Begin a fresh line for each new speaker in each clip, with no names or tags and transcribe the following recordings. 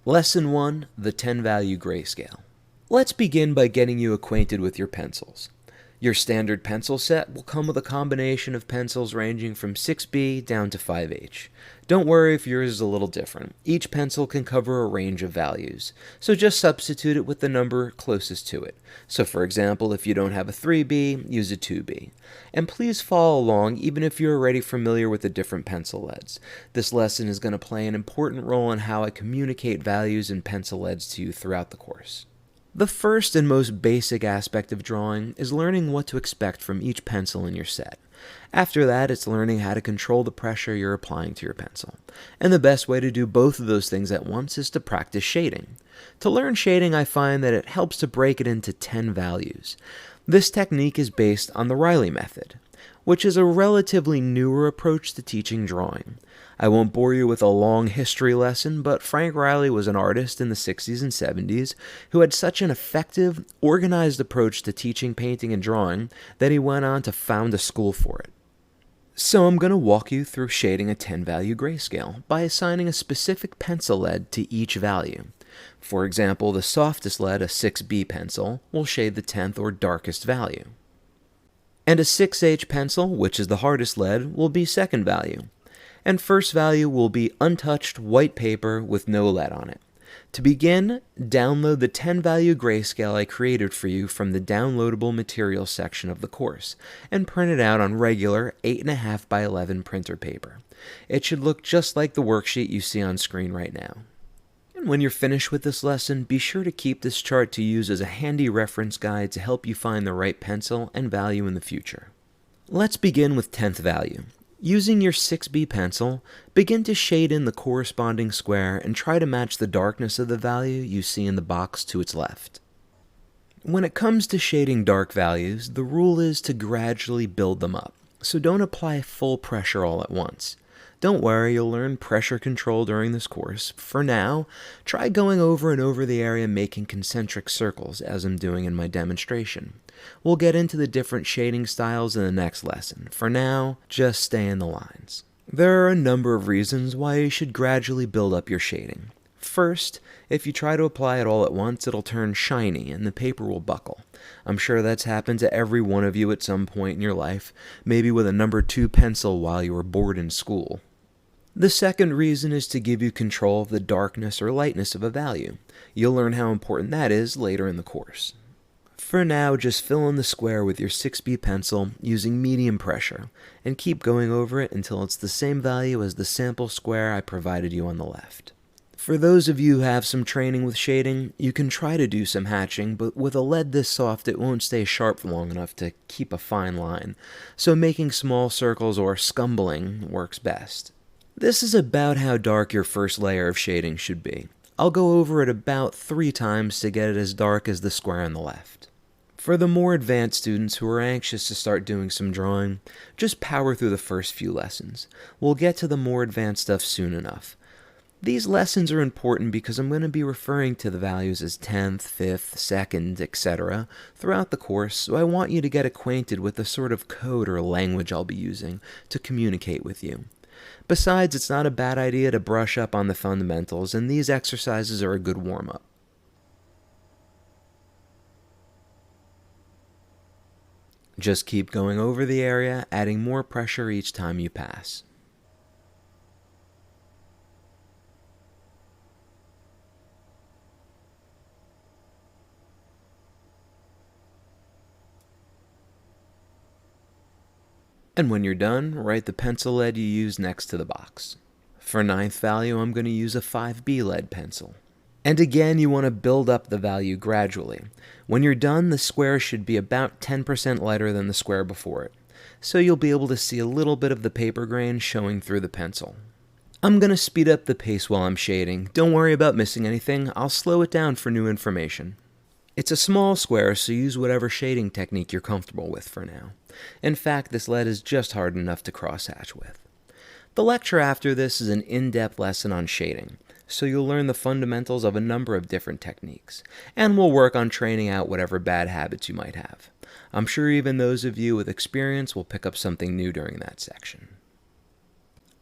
Lesson 1, the 10 value grayscale. Let's begin by getting you acquainted with your pencils. Your standard pencil set will come with a combination of pencils ranging from 6B down to 5H. Don't worry if yours is a little different. Each pencil can cover a range of values, so just substitute it with the number closest to it. So for example, if you don't have a 3B, use a 2B. And please follow along even if you're already familiar with the different pencil leads. This lesson is going to play an important role in how I communicate values and pencil leads to you throughout the course. The first and most basic aspect of drawing is learning what to expect from each pencil in your set. After that, it's learning how to control the pressure you're applying to your pencil. And the best way to do both of those things at once is to practice shading. To learn shading, I find that it helps to break it into 10 values. This technique is based on the Riley method, which is a relatively newer approach to teaching drawing. I won't bore you with a long history lesson, but Frank Riley was an artist in the 60s and 70s who had such an effective, organized approach to teaching painting and drawing that he went on to found a school for it. So I'm going to walk you through shading a 10-value grayscale by assigning a specific pencil lead to each value. For example, the softest lead, a 6B pencil, will shade the 10th or darkest value. And a 6H pencil, which is the hardest lead, will be second value. And first value will be untouched white paper with no lead on it. To begin, download the 10-value grayscale I created for you from the downloadable materials section of the course, and print it out on regular 8.5 by 11 printer paper. It should look just like the worksheet you see on screen right now. And when you're finished with this lesson, be sure to keep this chart to use as a handy reference guide to help you find the right pencil and value in the future. Let's begin with 10th value. Using your 6B pencil, begin to shade in the corresponding square and try to match the darkness of the value you see in the box to its left. When it comes to shading dark values, the rule is to gradually build them up, so don't apply full pressure all at once. Don't worry, you'll learn pressure control during this course. For now, try going over and over the area making concentric circles as I'm doing in my demonstration. We'll get into the different shading styles in the next lesson. For now, just stay in the lines. There are a number of reasons why you should gradually build up your shading. First, if you try to apply it all at once, it'll turn shiny and the paper will buckle. I'm sure that's happened to every one of you at some point in your life, maybe with a number 2 pencil while you were bored in school. The second reason is to give you control of the darkness or lightness of a value. You'll learn how important that is later in the course. For now, just fill in the square with your 6B pencil using medium pressure, and keep going over it until it's the same value as the sample square I provided you on the left. For those of you who have some training with shading, you can try to do some hatching, but with a lead this soft it won't stay sharp long enough to keep a fine line, so making small circles or scumbling works best. This is about how dark your first layer of shading should be. I'll go over it about 3 times to get it as dark as the square on the left. For the more advanced students who are anxious to start doing some drawing, just power through the first few lessons. We'll get to the more advanced stuff soon enough. These lessons are important because I'm going to be referring to the values as 10th, 5th, 2nd, etc. throughout the course, so I want you to get acquainted with the sort of code or language I'll be using to communicate with you. Besides, it's not a bad idea to brush up on the fundamentals, and these exercises are a good warm-up. Just keep going over the area, adding more pressure each time you pass. And when you're done, write the pencil lead you use next to the box. For 9th value, I'm going to use a 5B lead pencil. And again, you want to build up the value gradually. When you're done, the square should be about 10% lighter than the square before it, so you'll be able to see a little bit of the paper grain showing through the pencil. I'm going to speed up the pace while I'm shading. Don't worry about missing anything, I'll slow it down for new information. It's a small square, so use whatever shading technique you're comfortable with for now. In fact, this lead is just hard enough to crosshatch with. The lecture after this is an in-depth lesson on shading, so you'll learn the fundamentals of a number of different techniques, and we'll work on training out whatever bad habits you might have. I'm sure even those of you with experience will pick up something new during that section.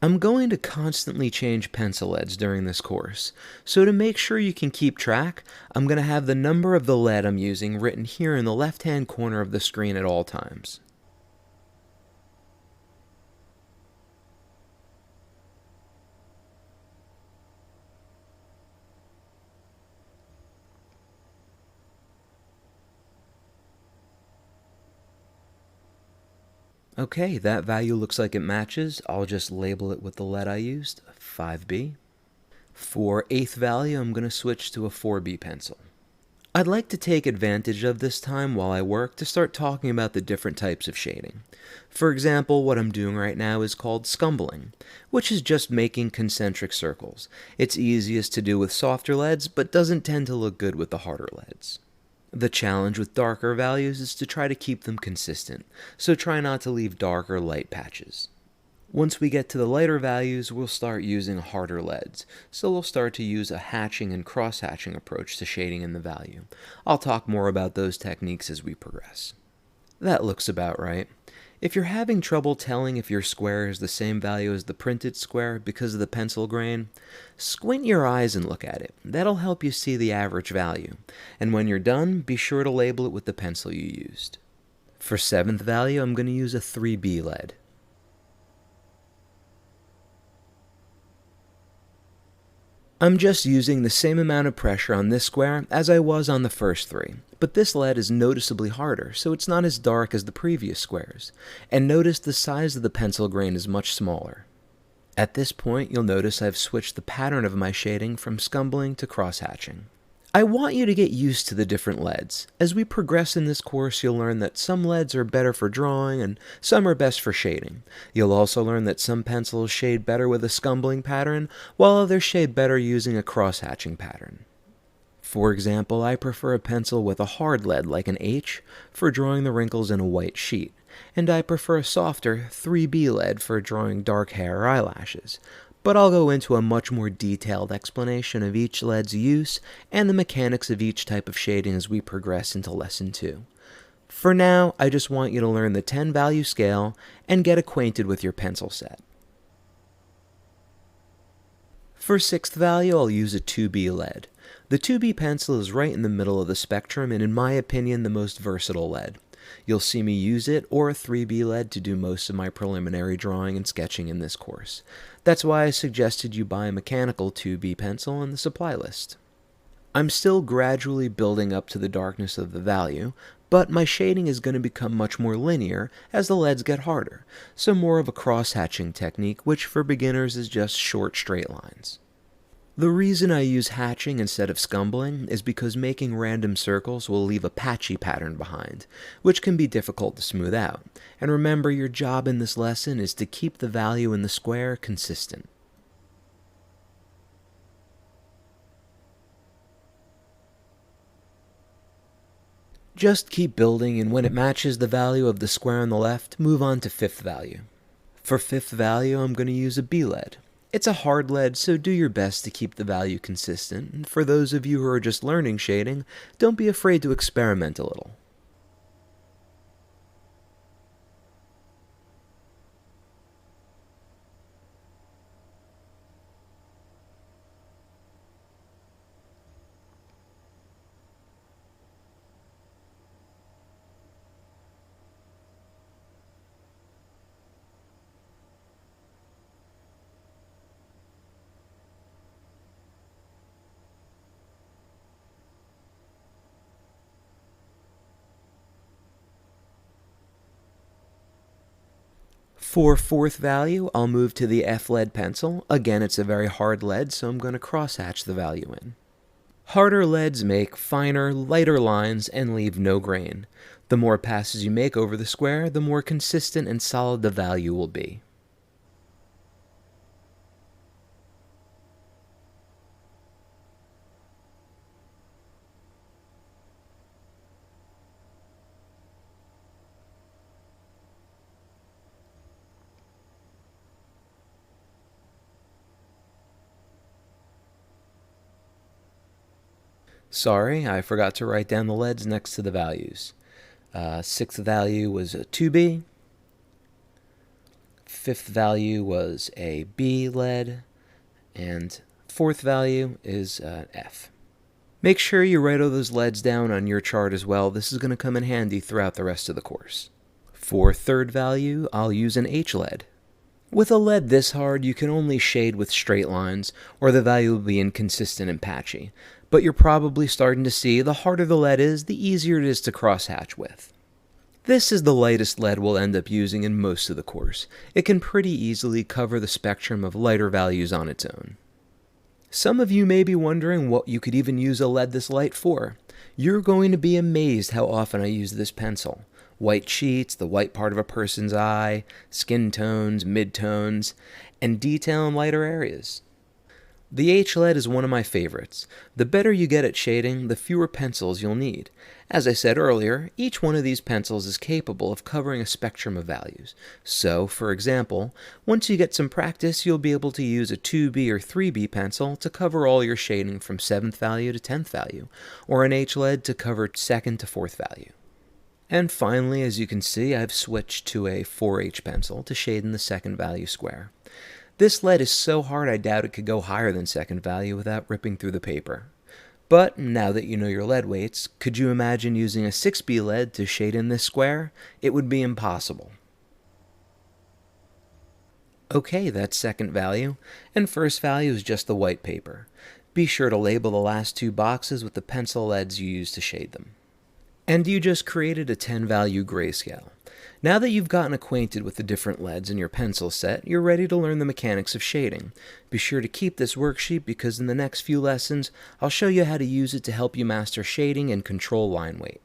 I'm going to constantly change pencil leads during this course, so to make sure you can keep track, I'm going to have the number of the lead I'm using written here in the left-hand corner of the screen at all times. Okay, that value looks like it matches. I'll just label it with the lead I used, 5B. For eighth value, I'm going to switch to a 4B pencil. I'd like to take advantage of this time while I work to start talking about the different types of shading. For example, what I'm doing right now is called scumbling, which is just making concentric circles. It's easiest to do with softer leads, but doesn't tend to look good with the harder leads. The challenge with darker values is to try to keep them consistent, so try not to leave dark or light patches. Once we get to the lighter values, we'll start using harder leads, so we'll start to use a hatching and cross-hatching approach to shading in the value. I'll talk more about those techniques as we progress. That looks about right. If you're having trouble telling if your square is the same value as the printed square because of the pencil grain, squint your eyes and look at it. That'll help you see the average value. And when you're done, be sure to label it with the pencil you used. For seventh value, I'm going to use a 3B lead. I'm just using the same amount of pressure on this square as I was on the first three, but this lead is noticeably harder, so it's not as dark as the previous squares. And notice the size of the pencil grain is much smaller. At this point, you'll notice I've switched the pattern of my shading from scumbling to cross-hatching. I want you to get used to the different leads. As we progress in this course, you'll learn that some leads are better for drawing and some are best for shading. You'll also learn that some pencils shade better with a scumbling pattern, while others shade better using a cross-hatching pattern. For example, I prefer a pencil with a hard lead like an H for drawing the wrinkles in a white sheet, and I prefer a softer 3B lead for drawing dark hair or eyelashes. But I'll go into a much more detailed explanation of each lead's use and the mechanics of each type of shading as we progress into Lesson 2. For now, I just want you to learn the 10 value scale and get acquainted with your pencil set. For sixth value, I'll use a 2B lead. The 2B pencil is right in the middle of the spectrum and in my opinion the most versatile lead. You'll see me use it or a 3B lead to do most of my preliminary drawing and sketching in this course. That's why I suggested you buy a mechanical 2B pencil in the supply list. I'm still gradually building up to the darkness of the value, but my shading is going to become much more linear as the leads get harder, so more of a cross-hatching technique, which for beginners is just short straight lines. The reason I use hatching instead of scumbling is because making random circles will leave a patchy pattern behind, which can be difficult to smooth out. And remember, your job in this lesson is to keep the value in the square consistent. Just keep building, and when it matches the value of the square on the left, move on to fifth value. For fifth value, I'm going to use a B lead. It's a hard lead, so do your best to keep the value consistent, and for those of you who are just learning shading, don't be afraid to experiment a little. For fourth value, I'll move to the F lead pencil. Again, it's a very hard lead, so I'm going to cross-hatch the value in. Harder leads make finer, lighter lines and leave no grain. The more passes you make over the square, the more consistent and solid the value will be. Sorry, I forgot to write down the leads next to the values. Sixth value was a 2B. fifth value was a B lead, and fourth value is F. Make sure you write all those leads down on your chart as well. This is going to come in handy throughout the rest of the course. For third value, I'll use an H lead. With a lead this hard, you can only shade with straight lines, or the value will be inconsistent and patchy. But you're probably starting to see the harder the lead is, the easier it is to crosshatch with. This is the lightest lead we'll end up using in most of the course. It can pretty easily cover the spectrum of lighter values on its own. Some of you may be wondering what you could even use a lead this light for. You're going to be amazed how often I use this pencil. White sheets, the white part of a person's eye, skin tones, midtones, and detail in lighter areas. The H lead is one of my favorites. The better you get at shading, the fewer pencils you'll need. As I said earlier, each one of these pencils is capable of covering a spectrum of values. So, for example, once you get some practice, you'll be able to use a 2B or 3B pencil to cover all your shading from 7th value to 10th value, or an H lead to cover 2nd to 4th value. And finally, as you can see, I've switched to a 4H pencil to shade in the 2nd value square. This lead is so hard I doubt it could go higher than 2nd value without ripping through the paper. But now that you know your lead weights, could you imagine using a 6B lead to shade in this square? It would be impossible. Okay, that's 2nd value, and 1st value is just the white paper. Be sure to label the last 2 boxes with the pencil leads you use to shade them. And you just created a 10-value grayscale. Now that you've gotten acquainted with the different leads in your pencil set, you're ready to learn the mechanics of shading. Be sure to keep this worksheet because in the next few lessons, I'll show you how to use it to help you master shading and control line weight.